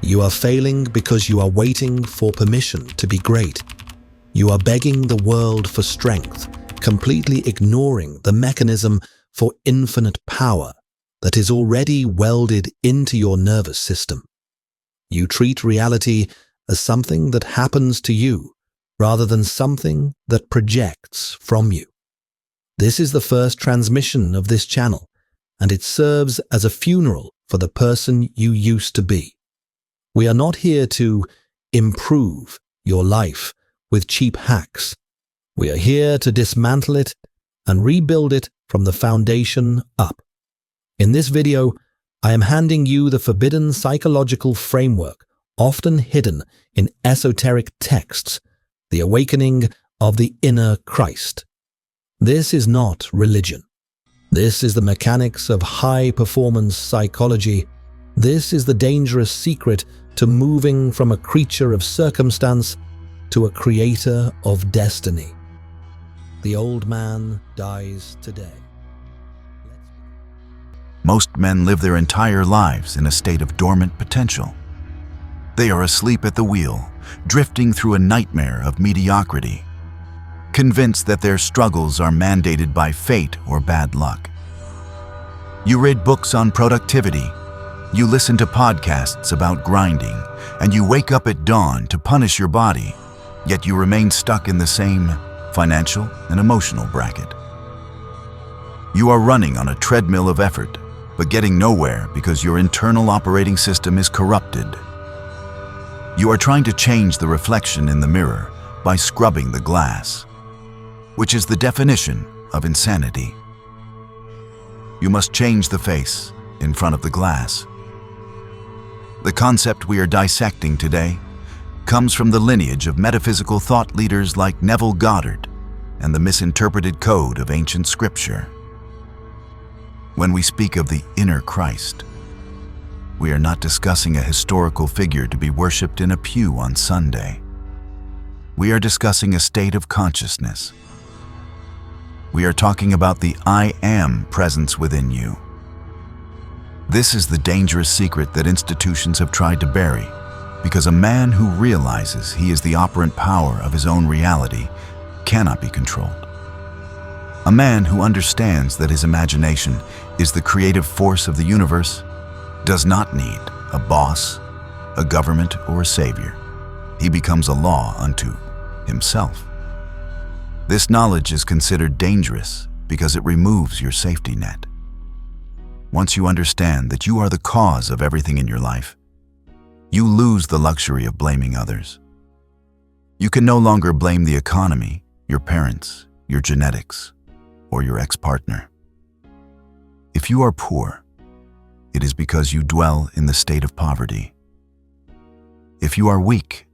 You are failing because you are waiting for permission to be great. You are begging the world for strength, completely ignoring the mechanism for infinite power that is already welded into your nervous system. You treat reality as something that happens to you rather than something that projects from you. This is the first transmission of this channel, and it serves as a funeral for the person you used to be. We are not here to improve your life with cheap hacks. We are here to dismantle it and rebuild it from the foundation up. In this video, I am handing you the forbidden psychological framework often hidden in esoteric texts, the awakening of the inner Christ. This is not religion. This is the mechanics of high-performance psychology. This is the dangerous secret to moving from a creature of circumstance to a creator of destiny. The old man dies today. Most men live their entire lives in a state of dormant potential. They are asleep at the wheel, drifting through a nightmare of mediocrity, convinced that their struggles are mandated by fate or bad luck. You read books on productivity, you listen to podcasts about grinding, and you wake up at dawn to punish your body, yet you remain stuck in the same financial and emotional bracket. You are running on a treadmill of effort, but getting nowhere because your internal operating system is corrupted. You are trying to change the reflection in the mirror by scrubbing the glass, which is the definition of insanity. You must change the face in front of the glass. The concept we are dissecting today comes from the lineage of metaphysical thought leaders like Neville Goddard and the misinterpreted code of ancient scripture. When we speak of the inner Christ, we are not discussing a historical figure to be worshipped in a pew on Sunday. We are discussing a state of consciousness. We are talking about the I am presence within you. This is the dangerous secret that institutions have tried to bury, because a man who realizes he is the operant power of his own reality cannot be controlled. A man who understands that his imagination is the creative force of the universe does not need a boss, a government, or a savior. He becomes a law unto himself. This knowledge is considered dangerous because it removes your safety net. Once you understand that you are the cause of everything in your life, you lose the luxury of blaming others. You can no longer blame the economy, your parents, your genetics, or your ex-partner. If you are poor, it is because you dwell in the state of poverty. If you are weak,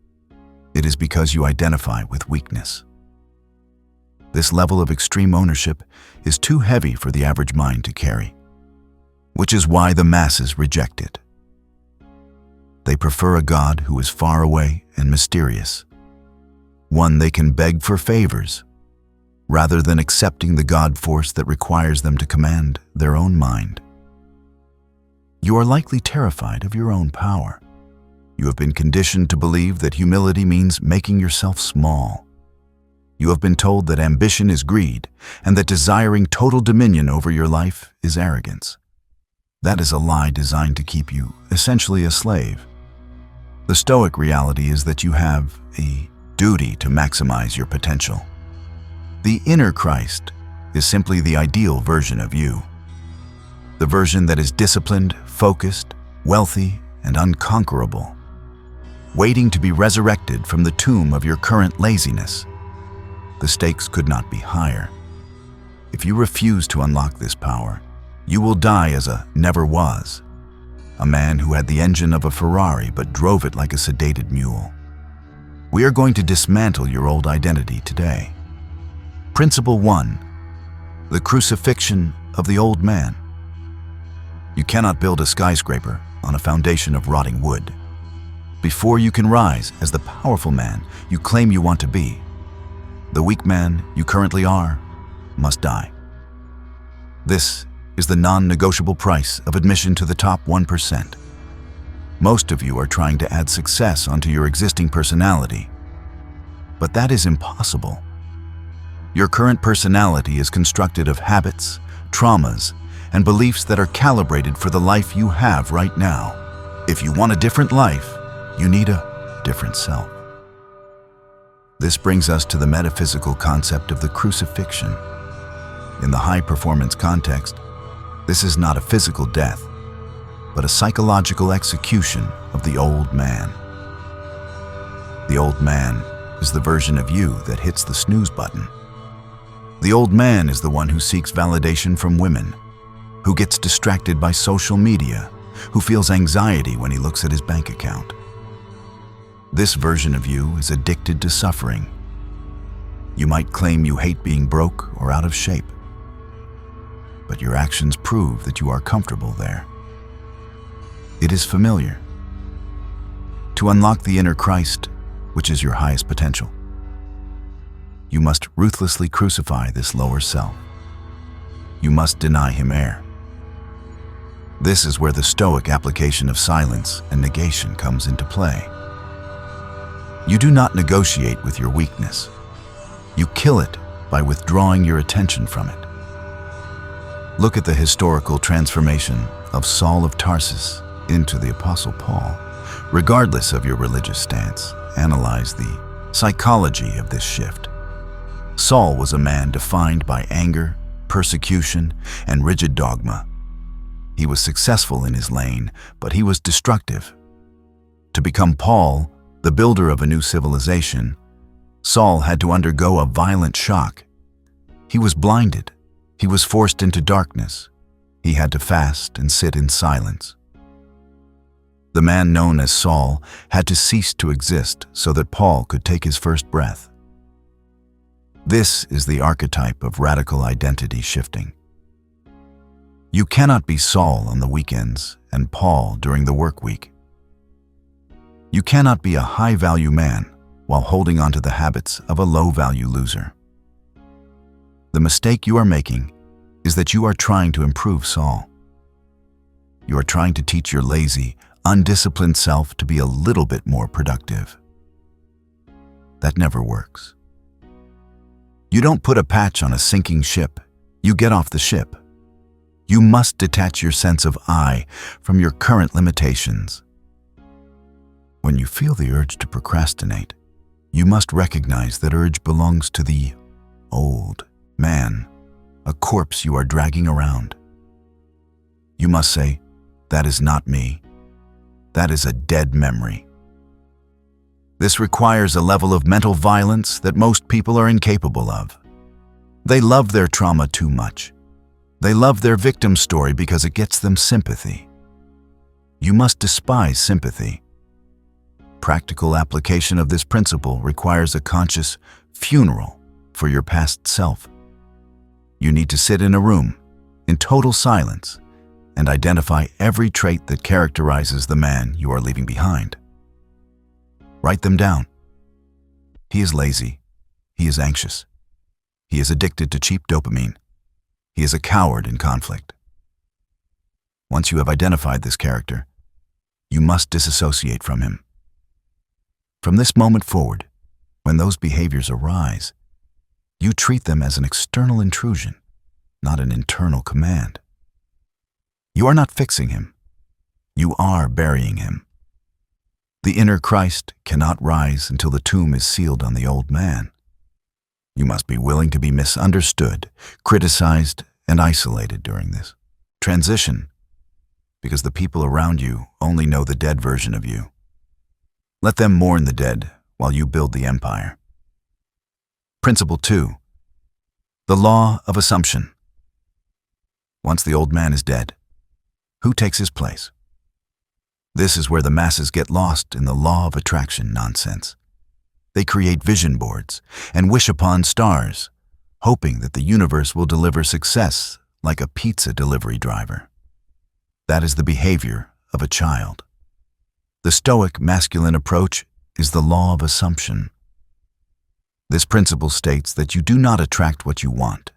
it is because you identify with weakness. This level of extreme ownership is too heavy for the average mind to carry, which is why the masses reject it. They prefer a God who is far away and mysterious, one they can beg for favors, rather than accepting the God force that requires them to command their own mind. You are likely terrified of your own power. You have been conditioned to believe that humility means making yourself small. You have been told that ambition is greed and that desiring total dominion over your life is arrogance. That is a lie designed to keep you essentially a slave. The stoic reality is that you have a duty to maximize your potential. The inner Christ is simply the ideal version of you. The version that is disciplined, focused, wealthy, and unconquerable, waiting to be resurrected from the tomb of your current laziness. The stakes could not be higher. If you refuse to unlock this power, you will die as a never was, a man who had the engine of a Ferrari but drove it like a sedated mule. We are going to dismantle your old identity today. Principle 1. The crucifixion of the old man. You cannot build a skyscraper on a foundation of rotting wood. Before you can rise as the powerful man you claim you want to be, the weak man you currently are must die. This is the non-negotiable price of admission to the top 1%. Most of you are trying to add success onto your existing personality, but that is impossible. Your current personality is constructed of habits, traumas, and beliefs that are calibrated for the life you have right now. If you want a different life, you need a different self. This brings us to the metaphysical concept of the crucifixion. In the high-performance context, this is not a physical death, but a psychological execution of the old man. The old man is the version of you that hits the snooze button. The old man is the one who seeks validation from women, who gets distracted by social media, who feels anxiety when he looks at his bank account. This version of you is addicted to suffering. You might claim you hate being broke or out of shape, but your actions prove that you are comfortable there. It is familiar. To unlock the inner Christ, which is your highest potential, you must ruthlessly crucify this lower self. You must deny him air. This is where the stoic application of silence and negation comes into play. You do not negotiate with your weakness. You kill it by withdrawing your attention from it. Look at the historical transformation of Saul of Tarsus into the Apostle Paul. Regardless of your religious stance, analyze the psychology of this shift. Saul was a man defined by anger, persecution, and rigid dogma. He was successful in his lane, but he was destructive. To become Paul, the builder of a new civilization, Saul had to undergo a violent shock. He was blinded. He was forced into darkness. He had to fast and sit in silence. The man known as Saul had to cease to exist so that Paul could take his first breath. This is the archetype of radical identity shifting. You cannot be Saul on the weekends and Paul during the work week. You cannot be a high-value man while holding on to the habits of a low-value loser. The mistake you are making is that you are trying to improve Saul. You are trying to teach your lazy, undisciplined self to be a little bit more productive. That never works. You don't put a patch on a sinking ship, you get off the ship. You must detach your sense of I from your current limitations. When you feel the urge to procrastinate, you must recognize that urge belongs to the old man, a corpse you are dragging around. You must say, "That is not me. That is a dead memory." This requires a level of mental violence that most people are incapable of. They love their trauma too much. They love their victim story because it gets them sympathy. You must despise sympathy. Practical application of this principle requires a conscious funeral for your past self. You need to sit in a room, in total silence, and identify every trait that characterizes the man you are leaving behind. Write them down. He is lazy. He is anxious. He is addicted to cheap dopamine. He is a coward in conflict. Once you have identified this character, you must disassociate from him. From this moment forward, when those behaviors arise, you treat them as an external intrusion, not an internal command. You are not fixing him. You are burying him. The inner Christ cannot rise until the tomb is sealed on the old man. You must be willing to be misunderstood, criticized, and isolated during this transition, because the people around you only know the dead version of you. Let them mourn the dead while you build the empire. Principle 2. The law of assumption. Once the old man is dead, who takes his place? This is where the masses get lost in the law of attraction nonsense. They create vision boards and wish upon stars, hoping that the universe will deliver success like a pizza delivery driver. That is the behavior of a child. The stoic masculine approach is the law of assumption. This principle states that you do not attract what you want.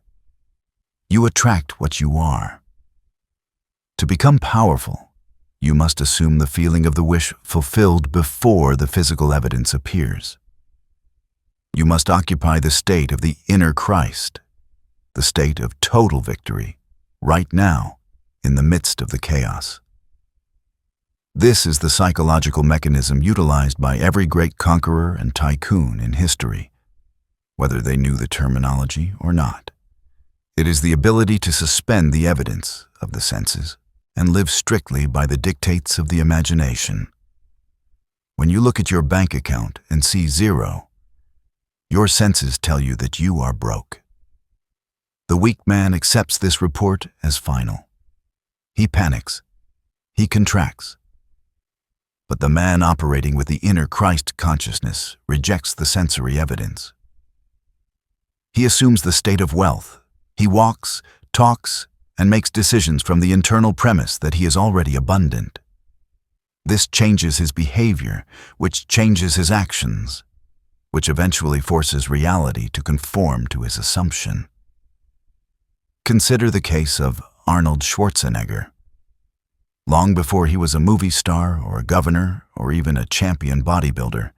You attract what you are. To become powerful, You must assume the feeling of the wish fulfilled before the physical evidence appears. You must occupy the state of the inner Christ, the state of total victory, right now, in the midst of the chaos. This is the psychological mechanism utilized by every great conqueror and tycoon in history, whether they knew the terminology or not. It is the ability to suspend the evidence of the senses and live strictly by the dictates of the imagination. When you look at your bank account and see zero, your senses tell you that you are broke. The weak man accepts this report as final. He panics. He contracts. But the man operating with the inner Christ consciousness rejects the sensory evidence. He assumes the state of wealth. He walks, talks, and makes decisions from the internal premise that he is already abundant. This changes his behavior, which changes his actions, which eventually forces reality to conform to his assumption. Consider the case of Arnold Schwarzenegger. Long before he was a movie star or a governor or even a champion bodybuilder,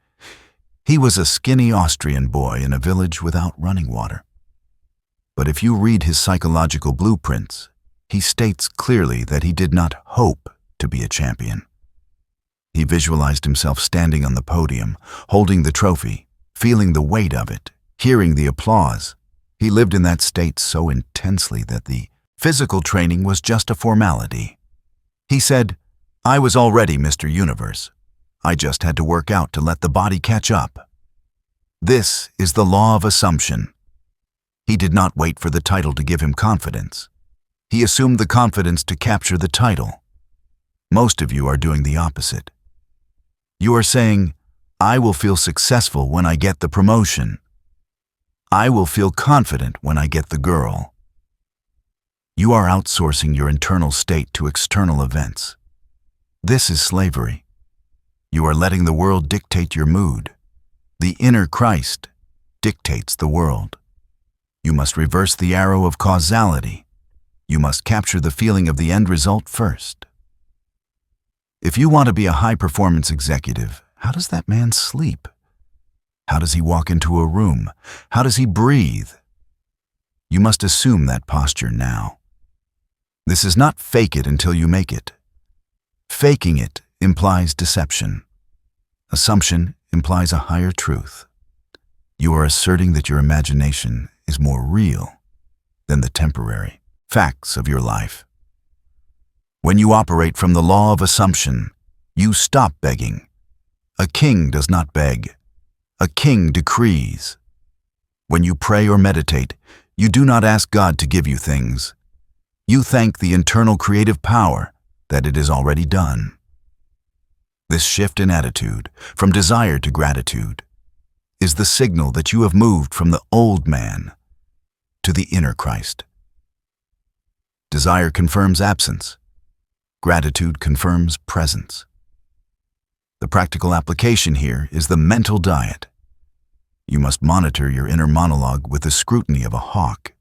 he was a skinny Austrian boy in a village without running water. But if you read his psychological blueprints, he states clearly that he did not hope to be a champion. He visualized himself standing on the podium, holding the trophy, feeling the weight of it, hearing the applause. He lived in that state so intensely that the physical training was just a formality. He said, "I was already Mr. Universe. I just had to work out to let the body catch up." This is the law of assumption. He did not wait for the title to give him confidence. He assumed the confidence to capture the title. Most of you are doing the opposite. You are saying, "I will feel successful when I get the promotion. I will feel confident when I get the girl." You are outsourcing your internal state to external events. This is slavery. You are letting the world dictate your mood. The inner Christ dictates the world. You must reverse the arrow of causality. You must capture the feeling of the end result first. If you want to be a high-performance executive, how does that man sleep? How does he walk into a room? How does he breathe? You must assume that posture now. This is not fake it until you make it. Faking it implies deception. Assumption implies a higher truth. You are asserting that your imagination is more real than the temporary facts of your life. When you operate from the law of assumption, you stop begging. A king does not beg. A king decrees. When you pray or meditate, you do not ask God to give you things. You thank the internal creative power that it is already done. This shift in attitude, from desire to gratitude, is the signal that you have moved from the old man to the inner Christ. Desire confirms absence. Gratitude confirms presence. The practical application here is the mental diet. You must monitor your inner monologue with the scrutiny of a hawk.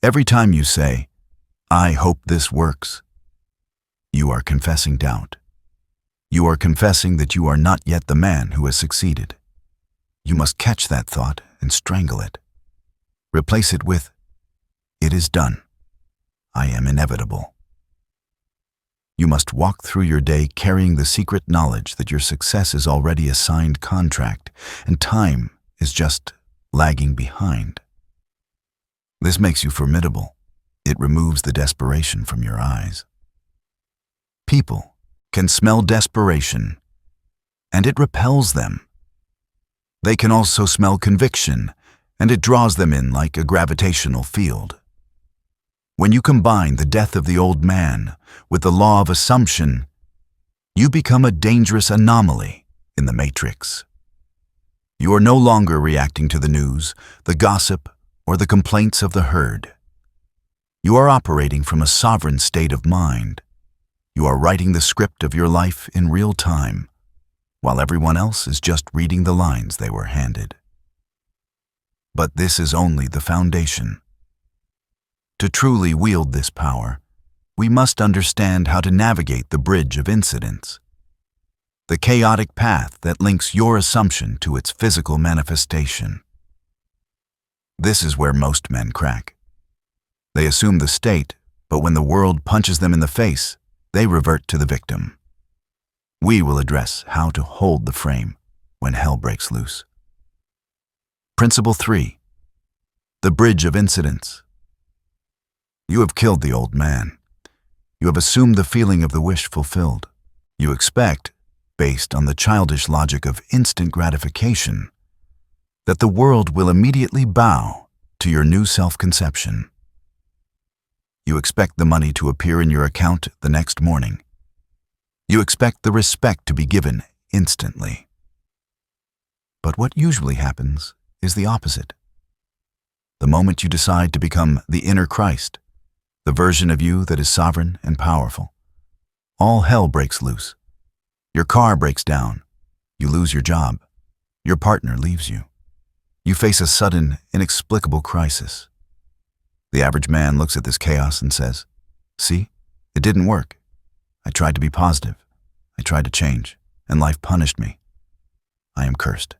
Every time you say, "I hope this works," you are confessing doubt. You are confessing that you are not yet the man who has succeeded. You must catch that thought and strangle it. Replace it with, "It is done. I am inevitable." You must walk through your day carrying the secret knowledge that your success is already a signed contract and time is just lagging behind. This makes you formidable. It removes the desperation from your eyes. People can smell desperation, and it repels them. They can also smell conviction, and it draws them in like a gravitational field. When you combine the death of the old man with the law of assumption, you become a dangerous anomaly in the matrix. You are no longer reacting to the news, the gossip, or the complaints of the herd. You are operating from a sovereign state of mind. You are writing the script of your life in real time, while everyone else is just reading the lines they were handed. But this is only the foundation. To truly wield this power, we must understand how to navigate the bridge of incidents, the chaotic path that links your assumption to its physical manifestation. This is where most men crack. They assume the state, but when the world punches them in the face, they revert to the victim. We will address how to hold the frame when hell breaks loose. Principle 3. The bridge of incidents. You have killed the old man. You have assumed the feeling of the wish fulfilled. You expect, based on the childish logic of instant gratification, that the world will immediately bow to your new self-conception. You expect the money to appear in your account the next morning. You expect the respect to be given instantly. But what usually happens is the opposite. The moment you decide to become the inner Christ, the version of you that is sovereign and powerful, all hell breaks loose. Your car breaks down. You lose your job. Your partner leaves you. You face a sudden, inexplicable crisis. The average man looks at this chaos and says, "See, it didn't work. I tried to be positive. I tried to change, and life punished me. I am cursed."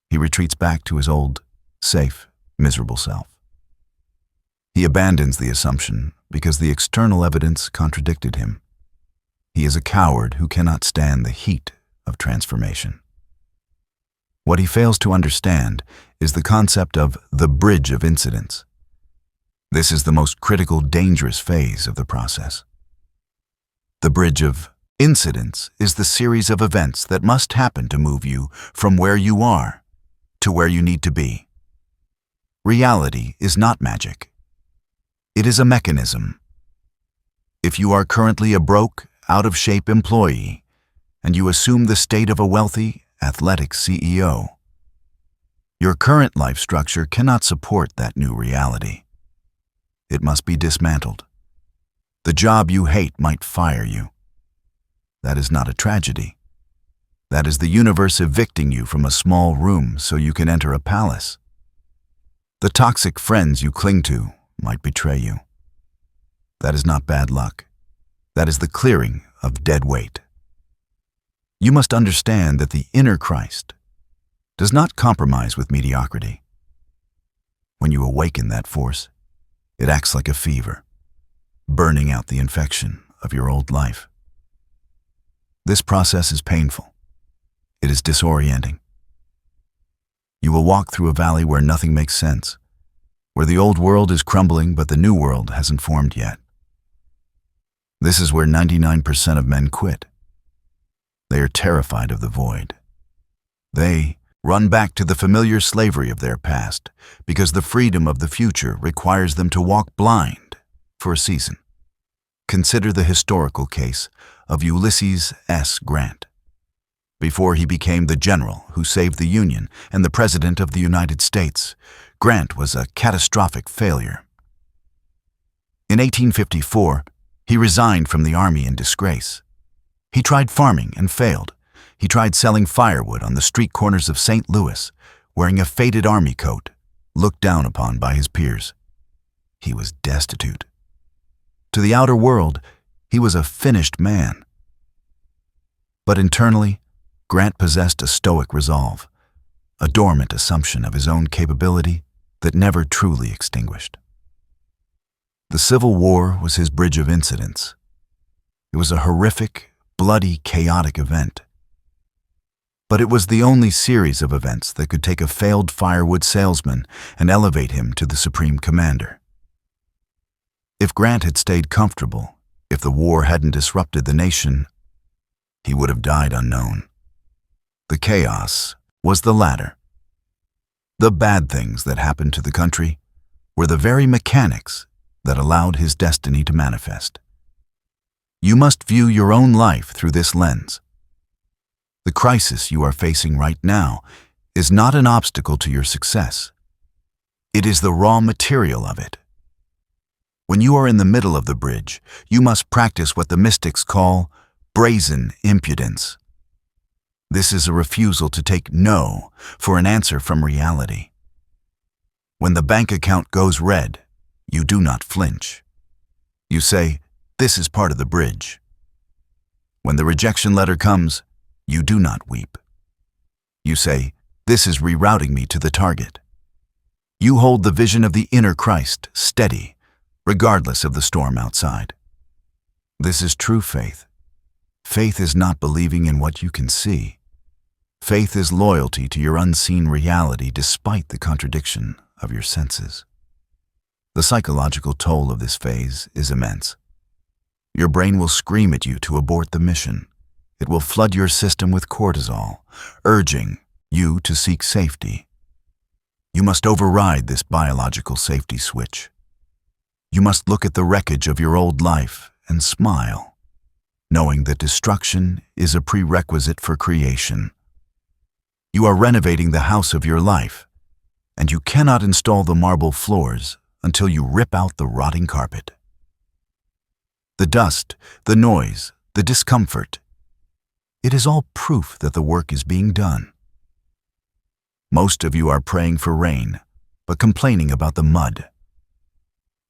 He retreats back to his old, safe, miserable self. He abandons the assumption because the external evidence contradicted him. He is a coward who cannot stand the heat of transformation. What he fails to understand is the concept of the bridge of incidents. This is the most critical, dangerous phase of the process. The bridge of incidents is the series of events that must happen to move you from where you are to where you need to be. Reality is not magic. It is a mechanism. If you are currently a broke, out-of-shape employee, and you assume the state of a wealthy, athletic CEO, your current life structure cannot support that new reality. It must be dismantled. The job you hate might fire you. That is not a tragedy. That is the universe evicting you from a small room so you can enter a palace. The toxic friends you cling to might betray you. That is not bad luck. That is the clearing of dead weight. You must understand that the inner Christ does not compromise with mediocrity. When you awaken that force, it acts like a fever, burning out the infection of your old life. This process is painful. It is disorienting. You will walk through a valley where nothing makes sense, where the old world is crumbling but the new world hasn't formed yet. This is where 99% of men quit. They are terrified of the void. They run back to the familiar slavery of their past because the freedom of the future requires them to walk blind for a season. Consider the historical case of Ulysses S. Grant. Before he became the general who saved the Union and the President of the United States, Grant was a catastrophic failure. In 1854, he resigned from the army in disgrace. He tried farming and failed. He tried selling firewood on the street corners of St. Louis, wearing a faded army coat, looked down upon by his peers. He was destitute. To the outer world, he was a finished man. But internally, Grant possessed a stoic resolve, a dormant assumption of his own capability that never truly extinguished. The Civil War was his bridge of incidents. It was a horrific, bloody, chaotic event. But it was the only series of events that could take a failed firewood salesman and elevate him to the supreme commander. If Grant had stayed comfortable, if the war hadn't disrupted the nation, he would have died unknown. The chaos was the latter. The bad things that happened to the country were the very mechanics that allowed his destiny to manifest. You must view your own life through this lens. The crisis you are facing right now is not an obstacle to your success. It is the raw material of it. When you are in the middle of the bridge, you must practice what the mystics call brazen impudence. This is a refusal to take no for an answer from reality. When the bank account goes red, you do not flinch. You say, "This is part of the bridge." When the rejection letter comes, you do not weep. You say, "This is rerouting me to the target." You hold the vision of the inner Christ steady, regardless of the storm outside. This is true faith. Faith is not believing in what you can see. Faith is loyalty to your unseen reality despite the contradiction of your senses. The psychological toll of this phase is immense. Your brain will scream at you to abort the mission. It will flood your system with cortisol, urging you to seek safety. You must override this biological safety switch. You must look at the wreckage of your old life and smile, knowing that destruction is a prerequisite for creation. You are renovating the house of your life, and you cannot install the marble floors until you rip out the rotting carpet. The dust, the noise, the discomfort, it is all proof that the work is being done. Most of you are praying for rain, but complaining about the mud.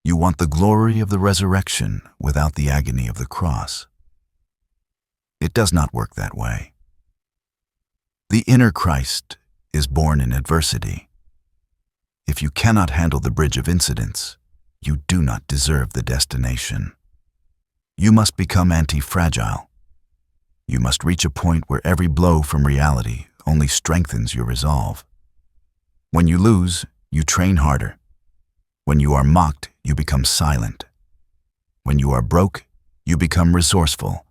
You want the glory of the resurrection without the agony of the cross. It does not work that way. The inner Christ is born in adversity. If you cannot handle the bridge of incidents, you do not deserve the destination. You must become anti-fragile. You must reach a point where every blow from reality only strengthens your resolve. When you lose, you train harder. When you are mocked, you become silent. When you are broke, you become resourceful.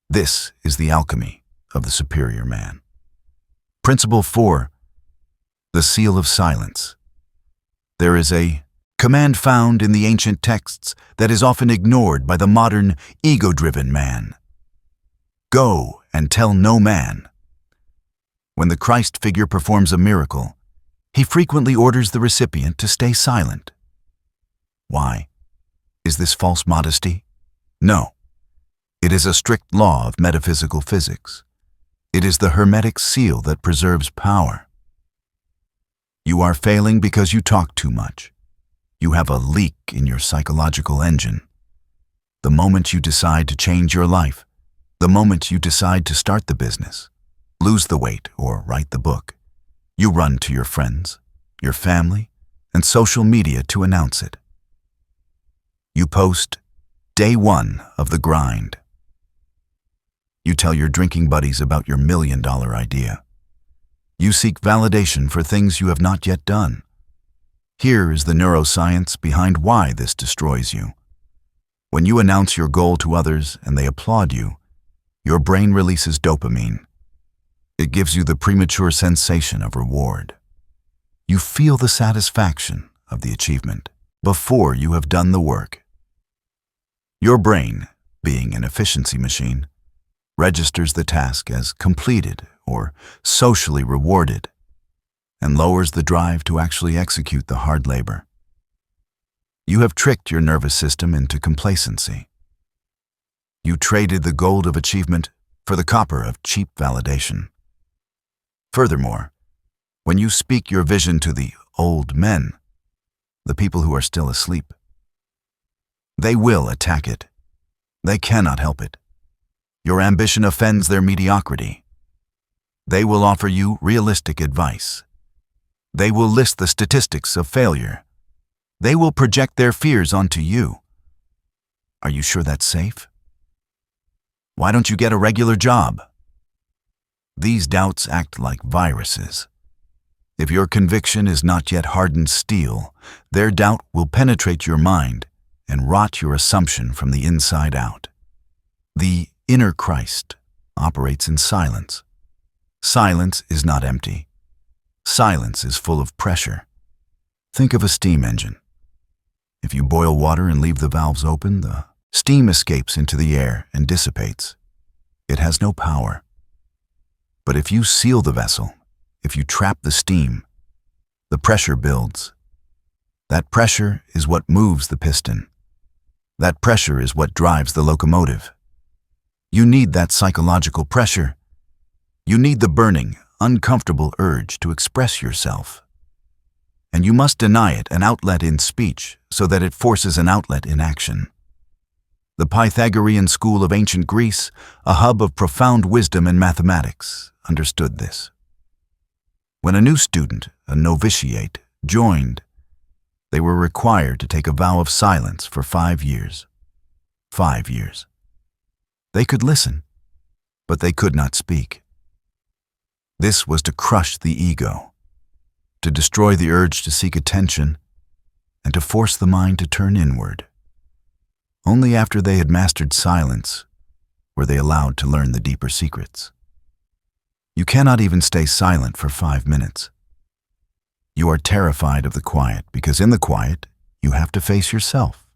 This is the alchemy of the superior man. Principle 4, the seal of silence. There is a command found in the ancient texts that is often ignored by the modern, ego-driven man. Go and tell no man. When the Christ figure performs a miracle, he frequently orders the recipient to stay silent. Why? Is this false modesty? No. It is a strict law of metaphysical physics. It is the hermetic seal that preserves power. You are failing because you talk too much. You have a leak in your psychological engine. The moment you decide to change your life, the moment you decide to start the business, lose the weight, or write the book, you run to your friends, your family, and social media to announce it. You post day 1 of the grind. You tell your drinking buddies about your $1 million idea. You seek validation for things you have not yet done. Here is the neuroscience behind why this destroys you. When you announce your goal to others and they applaud you, your brain releases dopamine. It gives you the premature sensation of reward. You feel the satisfaction of the achievement before you have done the work. Your brain, being an efficiency machine, registers the task as completed or socially rewarded, and lowers the drive to actually execute the hard labor. You have tricked your nervous system into complacency. You traded the gold of achievement for the copper of cheap validation. Furthermore, when you speak your vision to the old men, the people who are still asleep, they will attack it. They cannot help it. Your ambition offends their mediocrity. They will offer you realistic advice. They will list the statistics of failure. They will project their fears onto you. Are you sure that's safe? Why don't you get a regular job? These doubts act like viruses. If your conviction is not yet hardened steel, their doubt will penetrate your mind and rot your assumption from the inside out. The inner Christ operates in silence. Silence is not empty. Silence is full of pressure. Think of a steam engine. If you boil water and leave the valves open, the steam escapes into the air and dissipates. It has no power. But if you seal the vessel, if you trap the steam, the pressure builds. That pressure is what moves the piston. That pressure is what drives the locomotive. You need that psychological pressure. You need the burning, uncomfortable urge to express yourself. And you must deny it an outlet in speech so that it forces an outlet in action. The Pythagorean school of ancient Greece, a hub of profound wisdom and mathematics, understood this. When a new student, a novitiate, joined, they were required to take a vow of silence for 5 years. 5 years. They could listen, but they could not speak. This was to crush the ego, to destroy the urge to seek attention, and to force the mind to turn inward. Only after they had mastered silence were they allowed to learn the deeper secrets. You cannot even stay silent for 5 minutes. You are terrified of the quiet because in the quiet, you have to face yourself.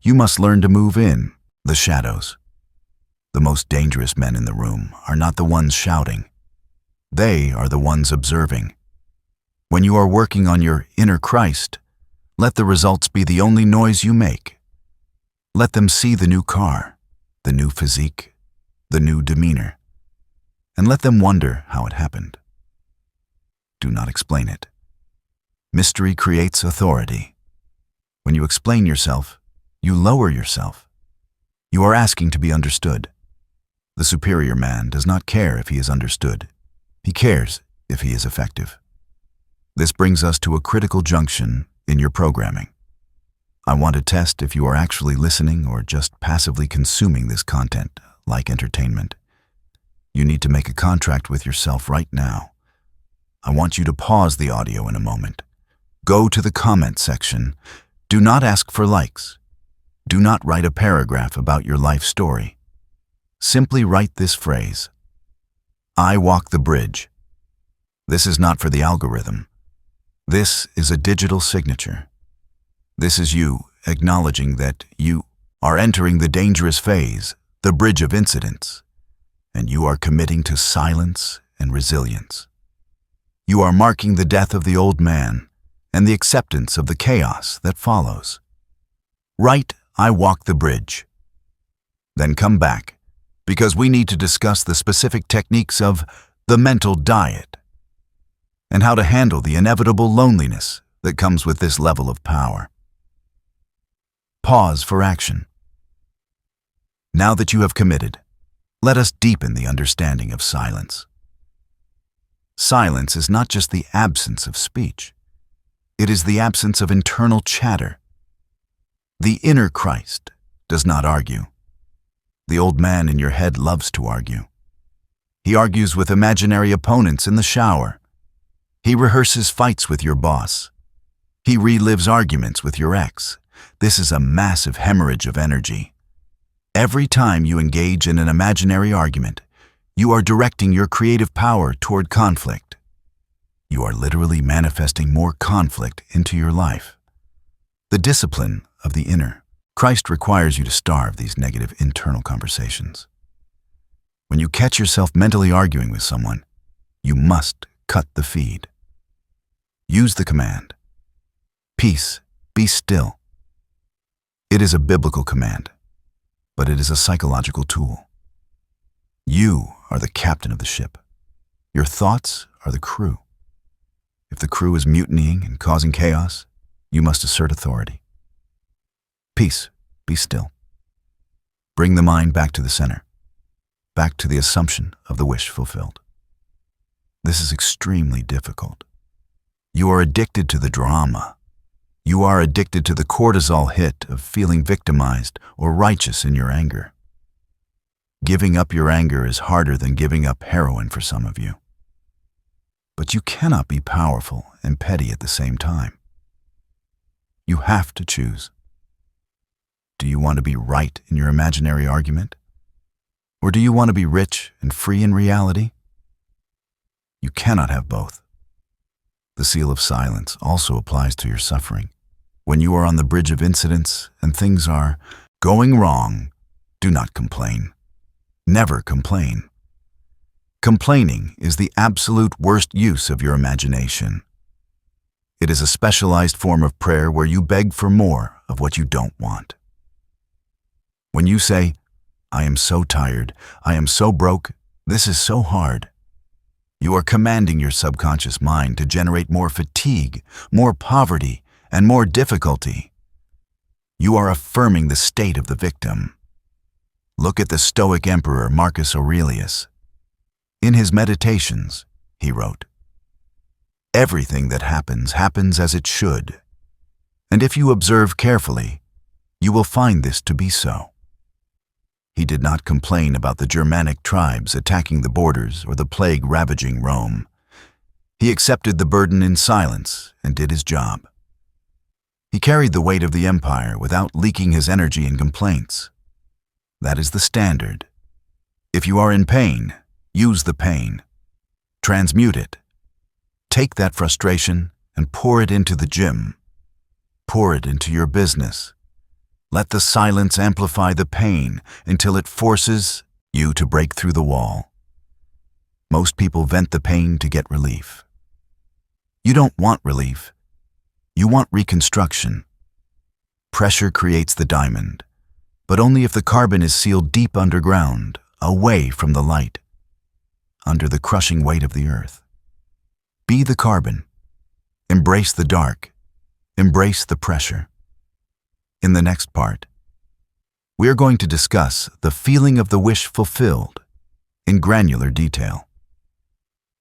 You must learn to move in the shadows. The most dangerous men in the room are not the ones shouting. They are the ones observing. When you are working on your inner Christ, let the results be the only noise you make. Let them see the new car, the new physique, the new demeanor, and let them wonder how it happened. Do not explain it. Mystery creates authority. When you explain yourself, you lower yourself. You are asking to be understood. The superior man does not care if he is understood. He cares if he is effective. This brings us to a critical junction in your programming. I want to test if you are actually listening or just passively consuming this content like entertainment. You need to make a contract with yourself right now. I want you to pause the audio in a moment. Go to the comment section. Do not ask for likes. Do not write a paragraph about your life story. Simply write this phrase: I walk the bridge. This is not for the algorithm. This is a digital signature. This is you acknowledging that you are entering the dangerous phase, the bridge of incidents, and you are committing to silence and resilience. You are marking the death of the old man and the acceptance of the chaos that follows. Write, I walk the bridge. Then come back, because we need to discuss the specific techniques of the mental diet and how to handle the inevitable loneliness that comes with this level of power. Pause for action. Now that you have committed, let us deepen the understanding of silence. Silence is not just the absence of speech. It is the absence of internal chatter. The inner Christ does not argue. The old man in your head loves to argue. He argues with imaginary opponents in the shower. He rehearses fights with your boss. He relives arguments with your ex. This is a massive hemorrhage of energy. Every time you engage in an imaginary argument, you are directing your creative power toward conflict. You are literally manifesting more conflict into your life. The discipline of the inner. Christ requires you to starve these negative internal conversations. When you catch yourself mentally arguing with someone, you must cut the feed. Use the command, peace, be still. It is a biblical command, but it is a psychological tool. You are the captain of the ship. Your thoughts are the crew. If the crew is mutinying and causing chaos, you must assert authority. Peace, be still. Bring the mind back to the center, back to the assumption of the wish fulfilled. This is extremely difficult. You are addicted to the drama. You are addicted to the cortisol hit of feeling victimized or righteous in your anger. Giving up your anger is harder than giving up heroin for some of you. But you cannot be powerful and petty at the same time. You have to choose. Do you want to be right in your imaginary argument? Or do you want to be rich and free in reality? You cannot have both. The seal of silence also applies to your suffering. When you are on the bridge of incidents and things are going wrong, do not complain. Never complain. Complaining is the absolute worst use of your imagination. It is a specialized form of prayer where you beg for more of what you don't want. When you say, I am so tired, I am so broke, this is so hard, you are commanding your subconscious mind to generate more fatigue, more poverty, and more difficulty. You are affirming the state of the victim. Look at the Stoic emperor Marcus Aurelius. In his Meditations, he wrote, "Everything that happens happens as it should, and if you observe carefully, you will find this to be so." He did not complain about the Germanic tribes attacking the borders or the plague ravaging Rome. He accepted the burden in silence and did his job. He carried the weight of the empire without leaking his energy in complaints. That is the standard. If you are in pain, use the pain. Transmute it. Take that frustration and pour it into the gym. Pour it into your business. Let the silence amplify the pain until it forces you to break through the wall. Most people vent the pain to get relief. You don't want relief. You want reconstruction. Pressure creates the diamond, but only if the carbon is sealed deep underground, away from the light, under the crushing weight of the earth. Be the carbon. Embrace the dark. Embrace the pressure. In the next part, we are going to discuss the feeling of the wish fulfilled in granular detail.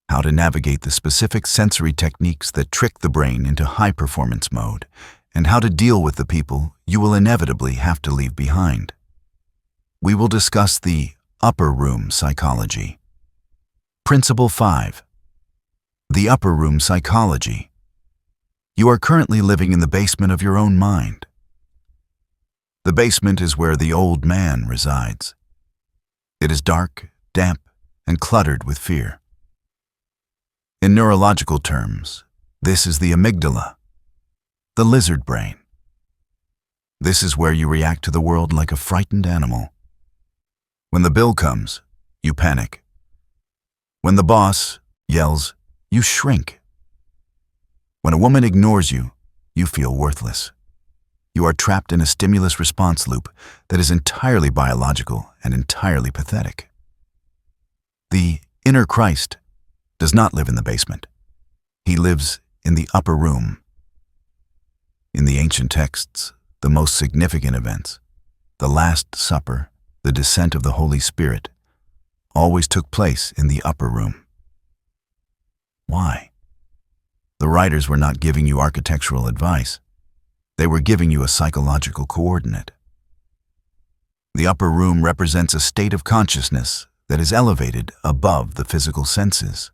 How to navigate the specific sensory techniques that trick the brain into high-performance mode, and how to deal with the people you will inevitably have to leave behind. We will discuss the upper room psychology. Principle 5. The upper room psychology. You are currently living in the basement of your own mind. The basement is where the old man resides. It is dark, damp, and cluttered with fear. In neurological terms, this is the amygdala, the lizard brain. This is where you react to the world like a frightened animal. When the bill comes, you panic. When the boss yells, you shrink. When a woman ignores you, you feel worthless. You are trapped in a stimulus-response loop that is entirely biological and entirely pathetic. The inner Christ does not live in the basement. He lives in the upper room. In the ancient texts, the most significant events, the Last Supper, the descent of the Holy Spirit, always took place in the upper room. Why? The writers were not giving you architectural advice. They were giving you a psychological coordinate. The upper room represents a state of consciousness that is elevated above the physical senses.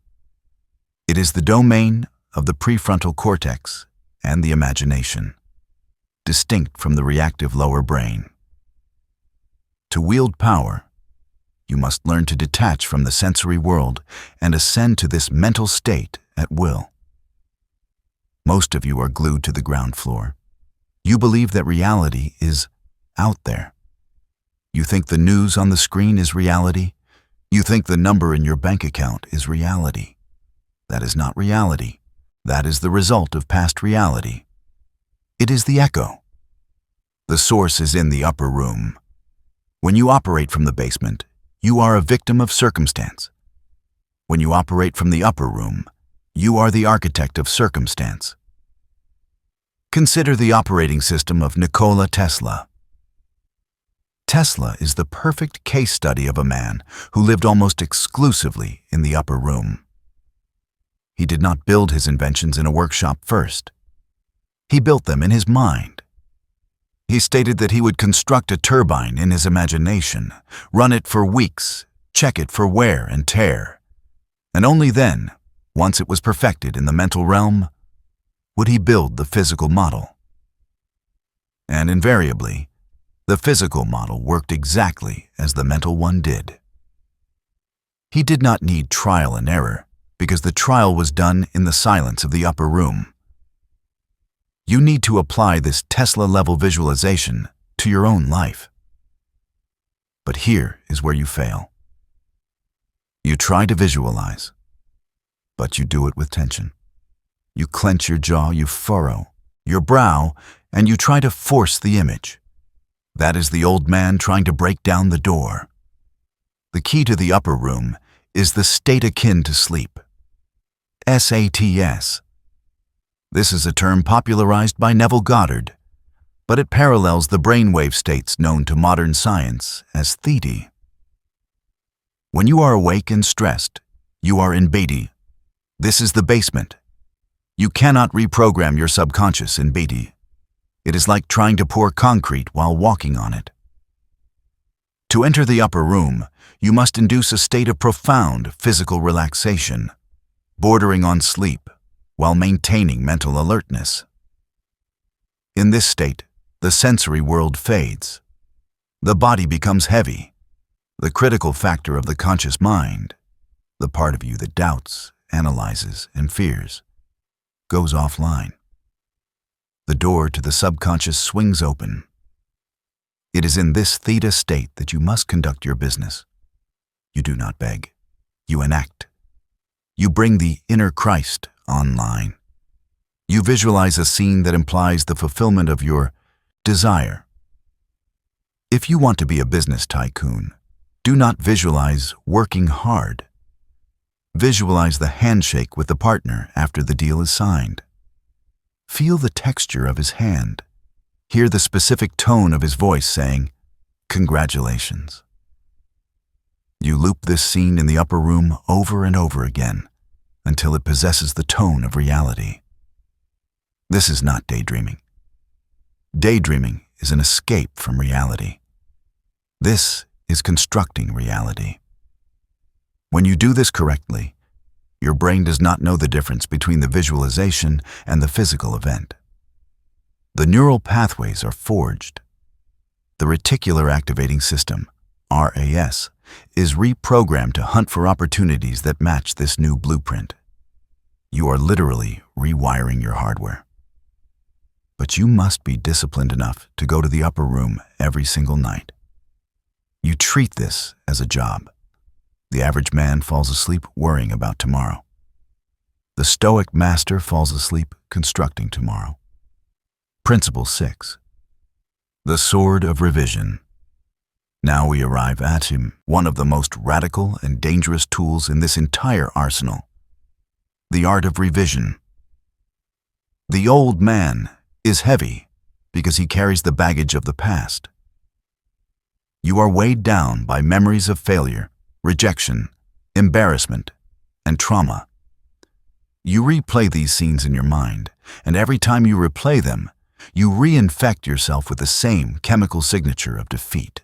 It is the domain of the prefrontal cortex and the imagination, distinct from the reactive lower brain. To wield power, you must learn to detach from the sensory world and ascend to this mental state at will. Most of you are glued to the ground floor. You believe that reality is out there. You think the news on the screen is reality. You think the number in your bank account is reality. That is not reality. That is the result of past reality. It is the echo. The source is in the upper room. When you operate from the basement, you are a victim of circumstance. When you operate from the upper room, you are the architect of circumstance. Consider the operating system of Nikola Tesla. Tesla is the perfect case study of a man who lived almost exclusively in the upper room. He did not build his inventions in a workshop first. He built them in his mind. He stated that he would construct a turbine in his imagination, run it for weeks, check it for wear and tear, and only then, once it was perfected in the mental realm, would he build the physical model. And invariably, the physical model worked exactly as the mental one did. He did not need trial and error, because the trial was done in the silence of the upper room. You need to apply this Tesla-level visualization to your own life. But here is where you fail. You try to visualize, but you do it with tension. You clench your jaw, you furrow your brow, and you try to force the image. That is the old man trying to break down the door. The key to the upper room is the state akin to sleep. SATS. This is a term popularized by Neville Goddard. but it parallels the brainwave states known to modern science as theta. When you are awake and stressed, you are in beta. This is the basement. You cannot reprogram your subconscious in beta. It is like trying to pour concrete while walking on it. To enter the upper room, you must induce a state of profound physical relaxation, bordering on sleep, while maintaining mental alertness. In this state, the sensory world fades. The body becomes heavy. The critical factor of the conscious mind, the part of you that doubts, analyzes, and fears, goes offline. The door to the subconscious swings open. It is in this theta state that you must conduct your business. You do not beg. You enact. You bring the inner Christ online. You visualize a scene that implies the fulfillment of your desire. If you want to be a business tycoon, do not visualize working hard. Visualize the handshake with the partner after the deal is signed. Feel the texture of his hand. Hear the specific tone of his voice saying, "Congratulations." You loop this scene in the upper room over and over again until it possesses the tone of reality. This is not daydreaming. Daydreaming is an escape from reality. This is constructing reality. When you do this correctly, your brain does not know the difference between the visualization and the physical event. The neural pathways are forged. The reticular activating system, RAS, is reprogrammed to hunt for opportunities that match this new blueprint. You are literally rewiring your hardware. But you must be disciplined enough to go to the upper room every single night. You treat this as a job. The average man falls asleep worrying about tomorrow. The stoic master falls asleep constructing tomorrow. Principle 6. The sword of revision. Now we arrive at him, one of the most radical and dangerous tools in this entire arsenal. The art of revision. The old man is heavy because he carries the baggage of the past. You are weighed down by memories of failure, rejection, embarrassment, and trauma. You replay these scenes in your mind, and every time you replay them, you reinfect yourself with the same chemical signature of defeat.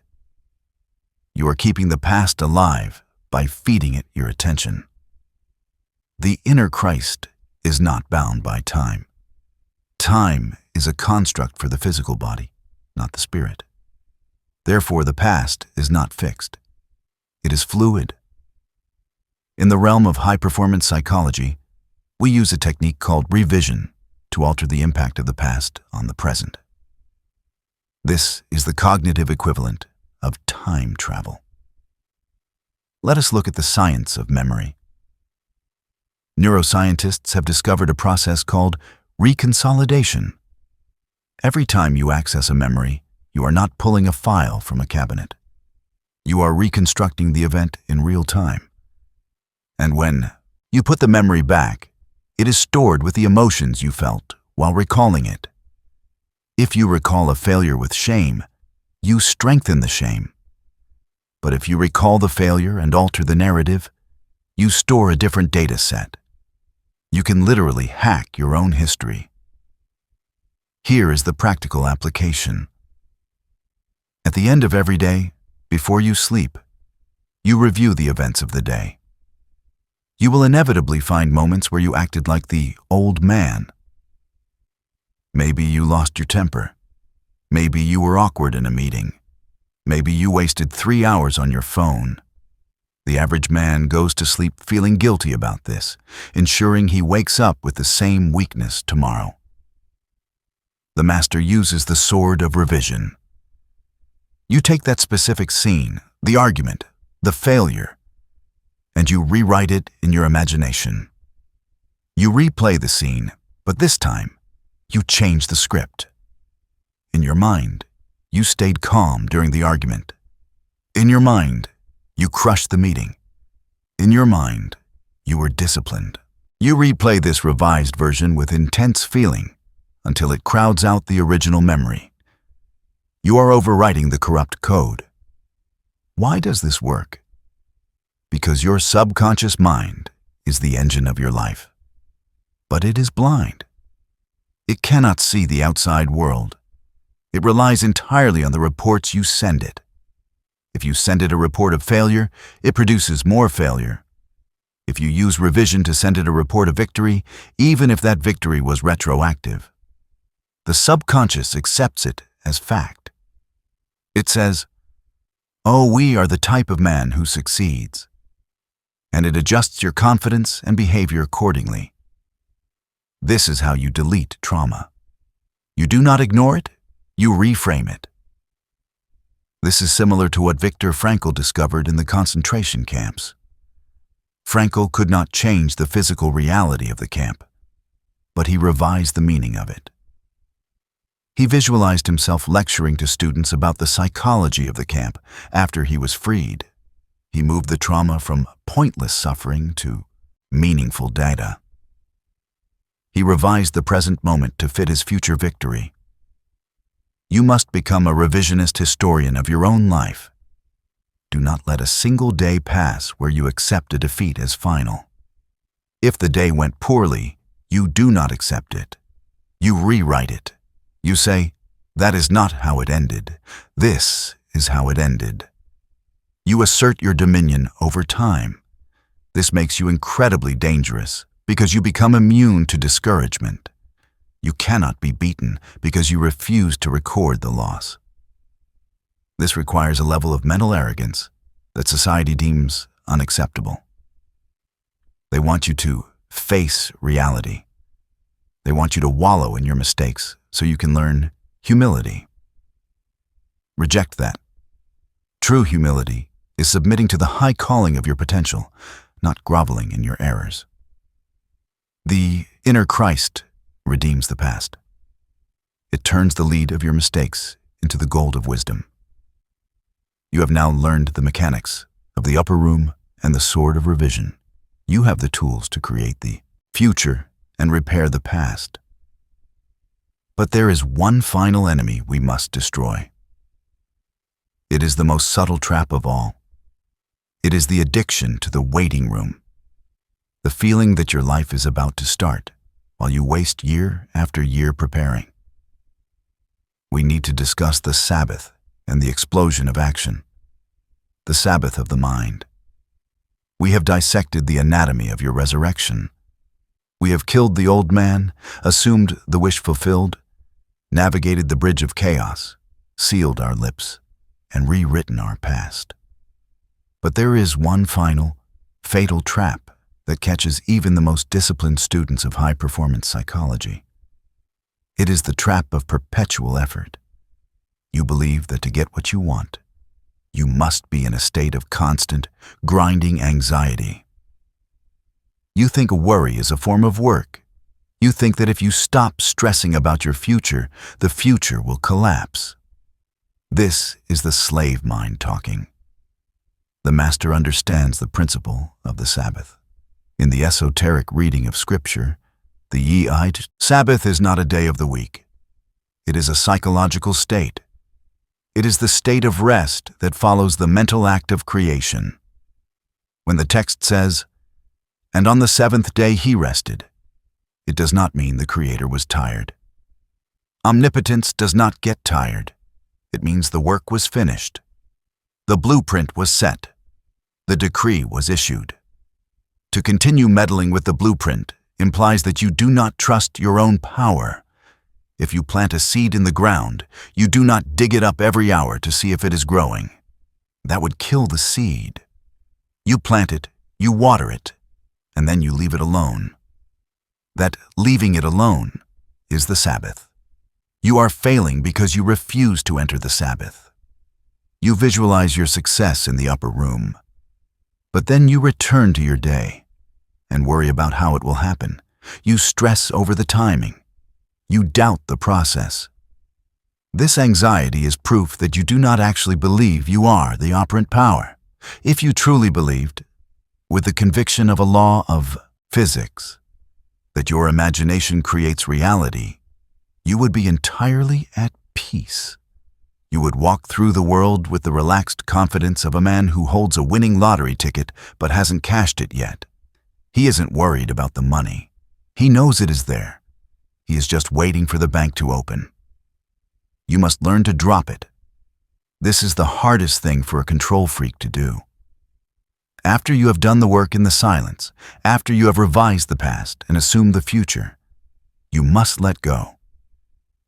You are keeping the past alive by feeding it your attention. The inner Christ is not bound by time. Time is a construct for the physical body, not the spirit. Therefore, the past is not fixed. It is fluid. In the realm of high-performance psychology, we use a technique called revision to alter the impact of the past on the present. This is the cognitive equivalent of time travel. Let us look at the science of memory. Neuroscientists have discovered a process called reconsolidation. Every time you access a memory, you are not pulling a file from a cabinet. You are reconstructing the event in real time. And when you put the memory back, it is stored with the emotions you felt while recalling it. If you recall a failure with shame, you strengthen the shame. But if you recall the failure and alter the narrative, you store a different data set. You can literally hack your own history. Here is the practical application. At the end of every day, before you sleep, you review the events of the day. You will inevitably find moments where you acted like the old man. Maybe you lost your temper. Maybe you were awkward in a meeting. Maybe you wasted 3 hours on your phone. The average man goes to sleep feeling guilty about this, ensuring he wakes up with the same weakness tomorrow. The master uses the sword of revision. You take that specific scene, the argument, the failure, and you rewrite it in your imagination. You replay the scene, but this time, you change the script. In your mind, you stayed calm during the argument. In your mind, you crushed the meeting. In your mind, you were disciplined. You replay this revised version with intense feeling until it crowds out the original memory, You are overwriting the corrupt code. Why does this work? Because your subconscious mind is the engine of your life. But it is blind. It cannot see the outside world. It relies entirely on the reports you send it. If you send it a report of failure, it produces more failure. If you use revision to send it a report of victory, even if that victory was retroactive, the subconscious accepts it as fact. It says, "Oh, we are the type of man who succeeds." And it adjusts your confidence and behavior accordingly. This is how you delete trauma. You do not ignore it, you reframe it. This is similar to what Viktor Frankl discovered in the concentration camps. Frankl could not change the physical reality of the camp, but he revised the meaning of it. He visualized himself lecturing to students about the psychology of the camp after he was freed. He moved the trauma from pointless suffering to meaningful data. He revised the present moment to fit his future victory. You must become a revisionist historian of your own life. Do not let a single day pass where you accept a defeat as final. If the day went poorly, you do not accept it. You rewrite it. You say, "That is not how it ended. This is how it ended." You assert your dominion over time. This makes you incredibly dangerous because you become immune to discouragement. You cannot be beaten because you refuse to record the loss. This requires a level of mental arrogance that society deems unacceptable. They want you to face reality. They want you to wallow in your mistakes so you can learn humility. Reject that. True humility is submitting to the high calling of your potential, not groveling in your errors. The inner Christ redeems the past. It turns the lead of your mistakes into the gold of wisdom. You have now learned the mechanics of the upper room and the sword of revision. You have the tools to create the future and repair the past. But there is one final enemy we must destroy. It is the most subtle trap of all. It is the addiction to the waiting room. The feeling that your life is about to start while you waste year after year preparing. We need to discuss the Sabbath and the explosion of action. The Sabbath of the mind. We have dissected the anatomy of your resurrection. We have killed the old man, assumed the wish fulfilled, navigated the bridge of chaos, sealed our lips, and rewritten our past. But there is one final, fatal trap that catches even the most disciplined students of high-performance psychology. It is the trap of perpetual effort. You believe that to get what you want, you must be in a state of constant, grinding anxiety. You think worry is a form of work. You think that if you stop stressing about your future, the future will collapse. This is the slave mind talking. The master understands the principle of the Sabbath. In the esoteric reading of Scripture, the Ye-ite Sabbath is not a day of the week. It is a psychological state. It is the state of rest that follows the mental act of creation. When the text says, "And on the seventh day he rested," it does not mean the Creator was tired. Omnipotence does not get tired. It means the work was finished. The blueprint was set. The decree was issued. To continue meddling with the blueprint implies that you do not trust your own power. If you plant a seed in the ground, you do not dig it up every hour to see if it is growing. That would kill the seed. You plant it, you water it, and then you leave it alone. That leaving it alone is the Sabbath. You are failing because you refuse to enter the Sabbath. You visualize your success in the upper room, but then you return to your day and worry about how it will happen. You stress over the timing. You doubt the process. This anxiety is proof that you do not actually believe you are the operant power. If you truly believed, with the conviction of a law of physics, that your imagination creates reality, you would be entirely at peace. You would walk through the world with the relaxed confidence of a man who holds a winning lottery ticket but hasn't cashed it yet. He isn't worried about the money. He knows it is there. He is just waiting for the bank to open. You must learn to drop it. This is the hardest thing for a control freak to do. After you have done the work in the silence, after you have revised the past and assumed the future, you must let go.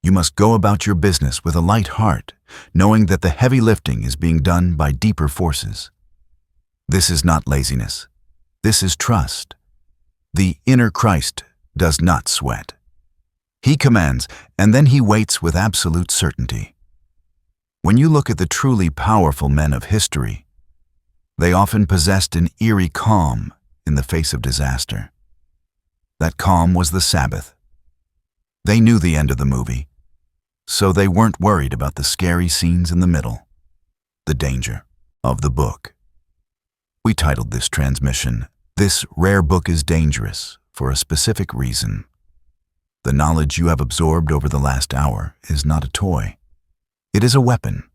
You must go about your business with a light heart, knowing that the heavy lifting is being done by deeper forces. This is not laziness. This is trust. The inner Christ does not sweat. He commands, and then he waits with absolute certainty. When you look at the truly powerful men of history, they often possessed an eerie calm in the face of disaster. That calm was the Sabbath. They knew the end of the movie, so they weren't worried about the scary scenes in the middle, the danger of the book. We titled this transmission, "This Rare Book is Dangerous," for a specific reason. The knowledge you have absorbed over the last hour is not a toy. It is a weapon,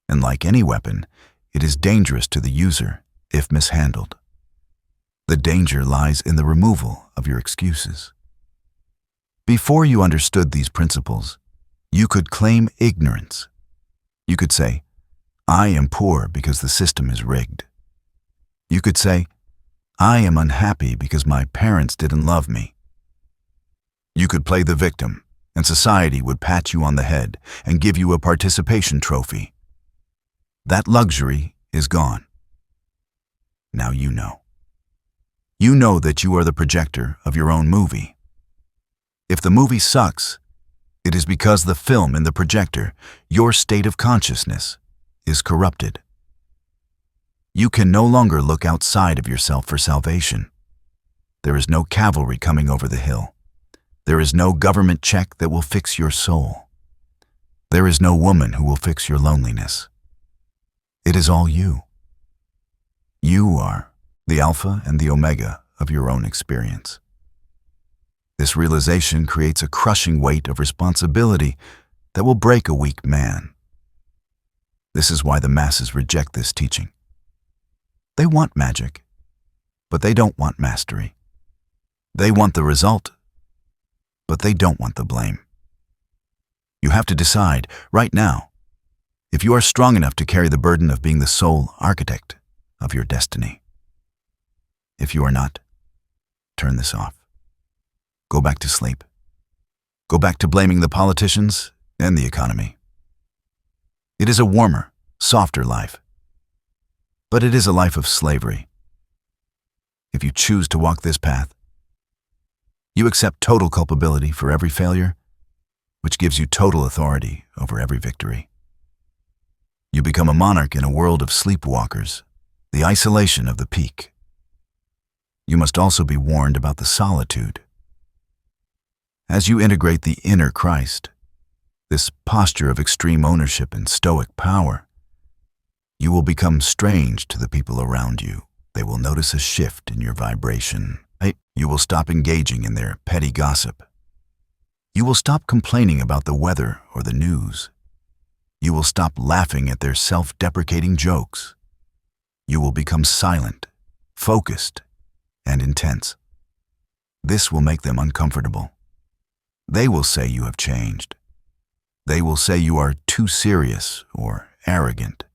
and like any weapon, it is dangerous to the user if mishandled. The danger lies in the removal of your excuses. Before you understood these principles, you could claim ignorance. You could say, "I am poor because the system is rigged." You could say, "I am unhappy because my parents didn't love me." You could play the victim, and society would pat you on the head and give you a participation trophy. That luxury is gone. Now you know. You know that you are the projector of your own movie. If the movie sucks, it is because the film in the projector, your state of consciousness, is corrupted. You can no longer look outside of yourself for salvation. There is no cavalry coming over the hill. There is no government check that will fix your soul. There is no woman who will fix your loneliness. It is all you. You are the Alpha and the Omega of your own experience. This realization creates a crushing weight of responsibility that will break a weak man. This is why the masses reject this teaching. They want magic, but they don't want mastery. They want the result, but they don't want the blame. You have to decide right now if you are strong enough to carry the burden of being the sole architect of your destiny. If you are not, turn this off. Go back to sleep. Go back to blaming the politicians and the economy. It is a warmer, softer life, but it is a life of slavery. If you choose to walk this path, you accept total culpability for every failure, which gives you total authority over every victory. You become a monarch in a world of sleepwalkers, the isolation of the peak. You must also be warned about the solitude. As you integrate the inner Christ, this posture of extreme ownership and stoic power, you will become strange to the people around you. They will notice a shift in your vibration. You will stop engaging in their petty gossip. You will stop complaining about the weather or the news. You will stop laughing at their self-deprecating jokes. You will become silent, focused, and intense. This will make them uncomfortable. They will say you have changed. They will say you are too serious or arrogant.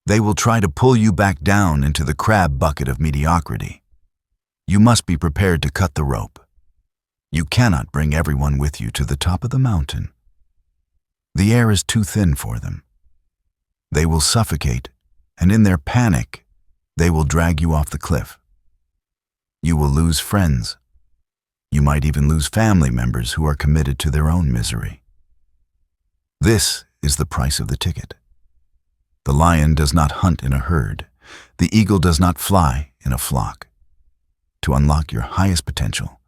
They will try to pull you back down into the crab bucket of mediocrity. You must be prepared to cut the rope. You cannot bring everyone with you to the top of the mountain. The air is too thin for them. They will suffocate, and in their panic, they will drag you off the cliff. You will lose friends. You might even lose family members who are committed to their own misery. This is the price of the ticket. The lion does not hunt in a herd. The eagle does not fly in a flock. To unlock your highest potential,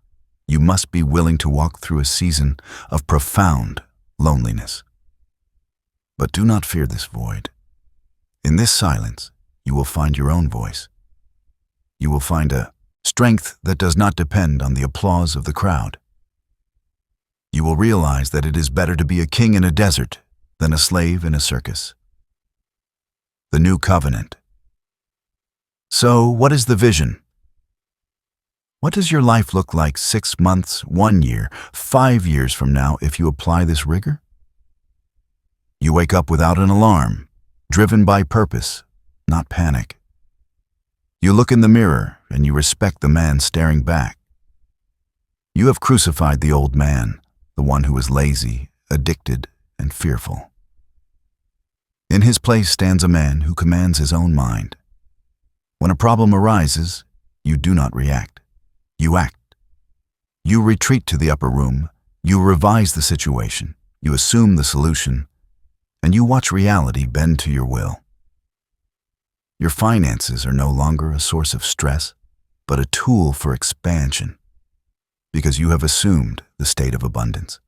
you must be willing to walk through a season of profound loneliness. But do not fear this void. In this silence, you will find your own voice. You will find a strength that does not depend on the applause of the crowd. You will realize that it is better to be a king in a desert than a slave in a circus. The New Covenant. So, what is the vision? What does your life look like 6 months, 1 year, 5 years from now if you apply this rigor? You wake up without an alarm, driven by purpose, not panic. You look in the mirror and you respect the man staring back. You have crucified the old man, the one who is lazy, addicted, and fearful. In his place stands a man who commands his own mind. When a problem arises, you do not react. You act. You retreat to the upper room, you revise the situation, you assume the solution, and you watch reality bend to your will. Your finances are no longer a source of stress, but a tool for expansion, because you have assumed the state of abundance.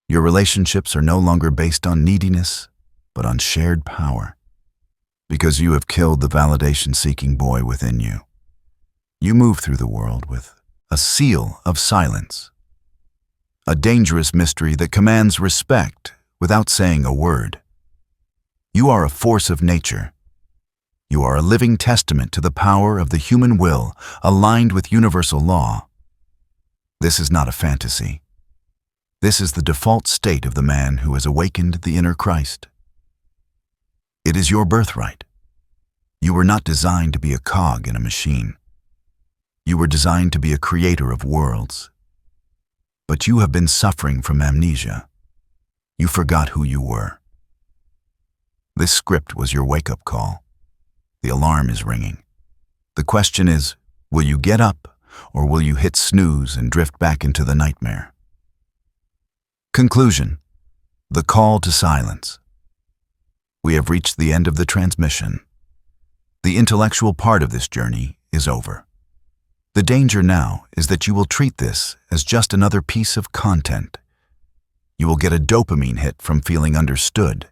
Your relationships are no longer based on neediness, but on shared power, because you have killed the validation-seeking boy within you. You move through the world with a seal of silence, a dangerous mystery that commands respect without saying a word. You are a force of nature. You are a living testament to the power of the human will aligned with universal law. This is not a fantasy. This is the default state of the man who has awakened the inner Christ. It is your birthright. You were not designed to be a cog in a machine. You were designed to be a creator of worlds. But you have been suffering from amnesia. You forgot who you were. This script was your wake-up call. The alarm is ringing. The question is, will you get up, or will you hit snooze and drift back into the nightmare? Conclusion. The call to silence. We have reached the end of the transmission. The intellectual part of this journey is over. The danger now is that you will treat this as just another piece of content. You will get a dopamine hit from feeling understood.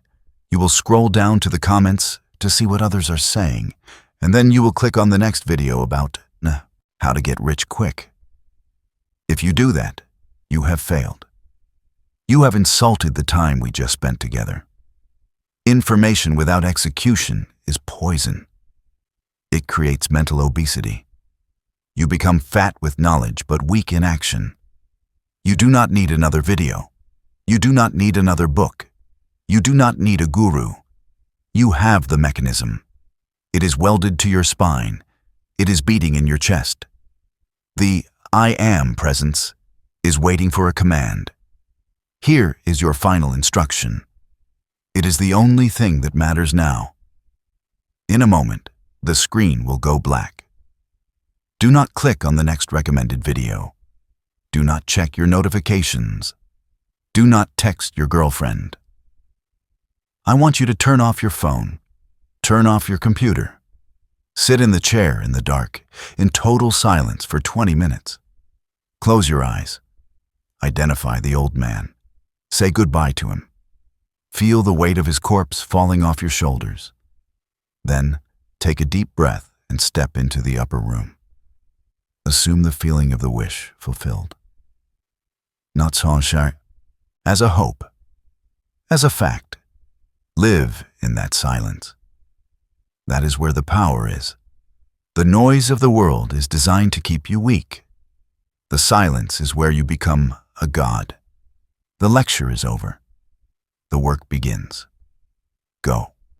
You will scroll down to the comments to see what others are saying, and then you will click on the next video about how to get rich quick. If you do that, you have failed. You have insulted the time we just spent together. Information without execution is poison. It creates mental obesity. You become fat with knowledge but weak in action. You do not need another video. You do not need another book. You do not need a guru. You have the mechanism. It is welded to your spine. It is beating in your chest. The I am presence is waiting for a command. Here is your final instruction. It is the only thing that matters now. In a moment, the screen will go black. Do not click on the next recommended video. Do not check your notifications. Do not text your girlfriend. I want you to turn off your phone. Turn off your computer. Sit in the chair in the dark, in total silence for 20 minutes. Close your eyes. Identify the old man. Say goodbye to him. Feel the weight of his corpse falling off your shoulders. Then, take a deep breath and step into the upper room. Assume the feeling of the wish fulfilled. Not so sharp. As a hope. As a fact. Live in that silence. That is where the power is. The noise of the world is designed to keep you weak. The silence is where you become a god. The lecture is over. The work begins. Go.